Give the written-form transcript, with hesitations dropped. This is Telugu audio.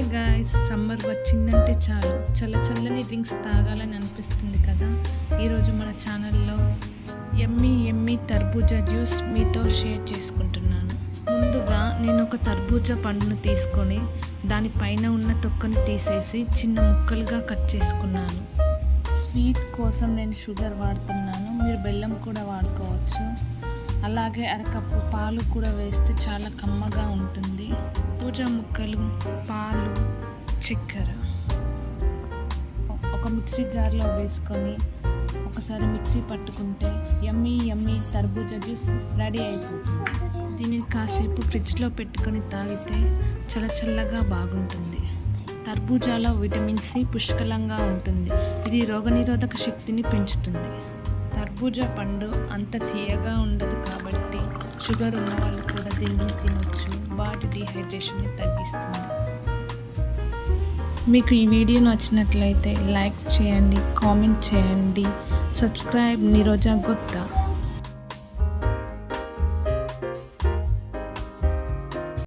హాయ్ గాయ్స్, సమ్మర్ వచ్చిందంటే చాలు చల్లని డ్రింక్స్ తాగాలని అనిపిస్తుంది కదా. ఈరోజు మన ఛానల్లో ఎమ్మీ తర్బూజా జ్యూస్ మీతో షేర్ చేసుకుంటున్నాను. ముందుగా నేను ఒక తర్బూజా పండును తీసుకొని దానిపైన ఉన్న తొక్కను తీసేసి చిన్న ముక్కలుగా కట్ చేసుకున్నాను. స్వీట్ కోసం నేను షుగర్ వాడుతున్నాను, మీరు బెల్లం కూడా వాడుకోవచ్చు. అలాగే అరకప్పు పాలు కూడా వేస్తే చాలా కమ్మగా ఉంటుంది. పూజ ముక్కలు, పాలు, చక్కెర ఒక మిక్సీ జార్లో వేసుకొని ఒకసారి మిక్సీ పట్టుకుంటే యమ్మీ తర్బూజా జ్యూస్ రెడీ అయిపోతుంది. దీనిని కాసేపు ఫ్రిడ్జ్లో పెట్టుకొని తాగితే చల్లగా బాగుంటుంది. తర్బూజాలో విటమిన్ సి పుష్కలంగా ఉంటుంది. ఇది రోగనిరోధక శక్తిని పెంచుతుంది. తర్బూజా పండు అంత తీయగా ఉండదు కాబట్టి షుగర్ ఉన్న వాళ్ళు కూడా దీన్ని తినొచ్చు. బాడీ డీహైడ్రేషన్ని తగ్గిస్తుంది. మీకు ఈ వీడియో నచ్చినట్లయితే లైక్ చేయండి, కామెంట్ చేయండి. సబ్స్క్రైబ్ నిరోజా గుత్తా.